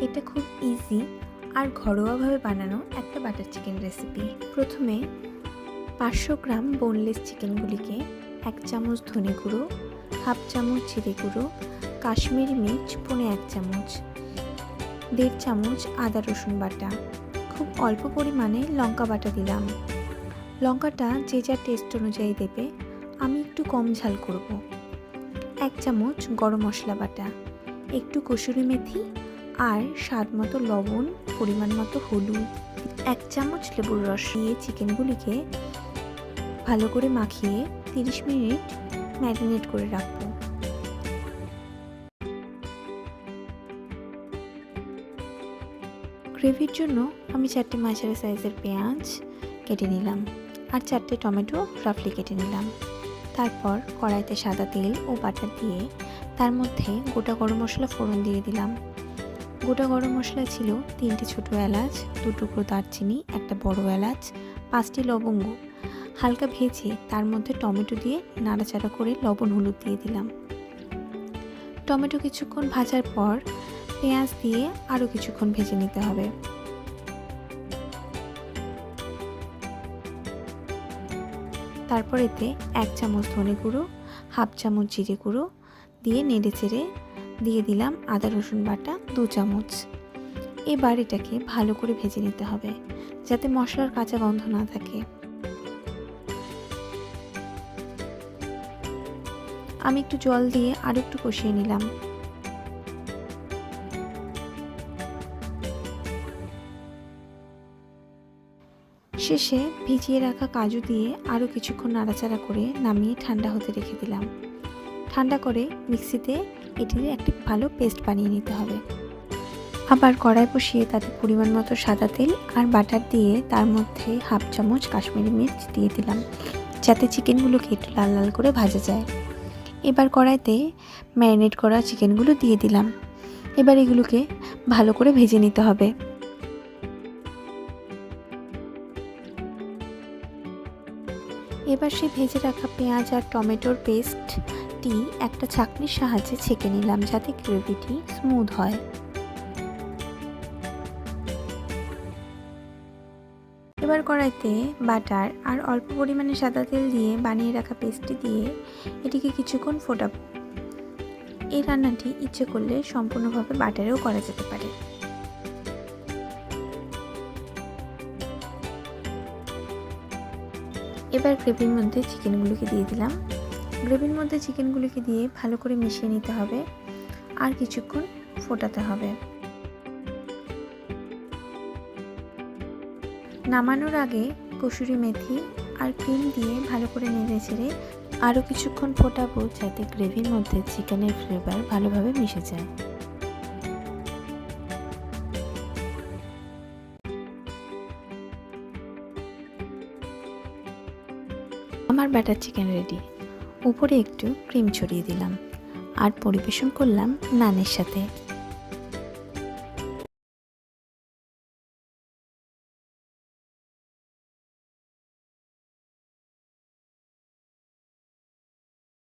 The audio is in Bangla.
এটা খুব ইজি আর ঘরোয়াভাবে বানানো একটা বাটার চিকেন রেসিপি। প্রথমে 500 গ্রাম বোনলেস চিকেনগুলিকে 1 চামচ ধনে গুঁড়ো, হাফ চামচ জিরে গুঁড়ো, কাশ্মীরি মির্চ 1 চামচ, 1.5 চামচ আদা রসুন বাটা, খুব অল্প পরিমাণে লঙ্কা বাটা দিলাম। লঙ্কাটা যে যার টেস্ট অনুযায়ী দেবে, আমি একটু কম ঝাল করব। 1 চামচ গরম মশলা বাটা, একটু কসুরি মেথি আর স্বাদ মতো লবণ, পরিমাণ মতো হলুদ, 1 চামচ লেবুর রস দিয়ে চিকেনগুলিকে ভালো করে মাখিয়ে 30 মিনিট ম্যারিনেট করে রাখবো। গ্রেভির জন্য আমি 4টে মাঝারি সাইজের পেঁয়াজ কেটে নিলাম আর 4টে টমেটো রাফলি কেটে নিলাম। তারপর কড়াইতে সাদা তেল ও বাটার দিয়ে তার মধ্যে গোটা গরম মশলা ফোড়ন দিয়ে দিলাম। গোটা গরম মশলা ছিল 3টে ছোটো এলাচ, 2 টুকরো দারচিনি, 1টা বড় এলাচ, 5টি লবঙ্গ। হালকা ভেজে তার মধ্যে টমেটো দিয়ে নাড়াচাড়া করে লবণ হলুদ দিয়ে দিলাম। টমেটো কিছুক্ষণ ভাজার পর পেঁয়াজ দিয়ে আরও কিছুক্ষণ ভেজে নিতে হবে। তারপর এতে 1 চামচ ধনে গুঁড়ো, হাফ চামচ জিরে গুঁড়ো দিয়ে নেড়ে চেড়ে দিয়ে দিলাম আদা রসুন বাটা 2 চামচ। এবার এটাকে ভালো করে ভেজে নিতে হবে যাতে মশলার কাঁচা গন্ধ না থাকে। আমি একটু জল দিয়ে আরও একটু কষিয়ে নিলাম। শেষে ভিজিয়ে রাখা কাজু দিয়ে আরও কিছুক্ষণ নাড়াচাড়া করে নামিয়ে ঠান্ডা হতে রেখে দিলাম। ঠান্ডা করে মিক্সিতে এটির একটি ভালো পেস্ট বানিয়ে নিতে হবে। আবার কড়াই বসিয়ে তাতে পরিমাণ মতো সাদা তেল আর বাটার দিয়ে তার মধ্যে হাফ চামচ কাশ্মীরি মির্চ দিয়ে দিলাম যাতে চিকেনগুলোকে একটু লাল লাল করে ভাজা যায়। এবার কড়াইতে ম্যারিনেট করা চিকেনগুলো দিয়ে দিলাম। এবার এগুলোকে ভালো করে ভেজে নিতে হবে। এবার সেই ভেজে রাখা পেঁয়াজ আর টমেটোর পেস্টটি একটা ছাঁকনির সাহায্যে ছেঁকে নিলাম যাতে গ্রেভিটি স্মুথ হয়। এবার কড়াইতে বাটার আর অল্প পরিমাণে সাদা তেল দিয়ে বানিয়ে রাখা পেস্টটি দিয়ে এটিকে কিছুক্ষণ ফোটাবো। এই রান্নাটি ইচ্ছে করলে সম্পূর্ণভাবে বাটারেও করা যেতে পারে। এবার গ্রেভির মধ্যে চিকেনগুলোকে দিয়ে দিলাম। গ্রেভির মধ্যে চিকেনগুলোকে দিয়ে ভালো করে মিশিয়ে নিতে হবে আর কিছুক্ষণ ফোটাতে হবে। নামানোর আগে কসুরি মেথি আর ক্রিম দিয়ে ভালো করে নেড়ে চেড়ে আরও কিছুক্ষণ ফোটাবো যাতে গ্রেভির মধ্যে চিকেনের ফ্লেভার ভালোভাবে মিশে যায়। আমার বাটার চিকেন রেডি। উপরে একটু ক্রিম ছড়িয়ে দিলাম আর পরিবেশন করলাম নানের সাথে।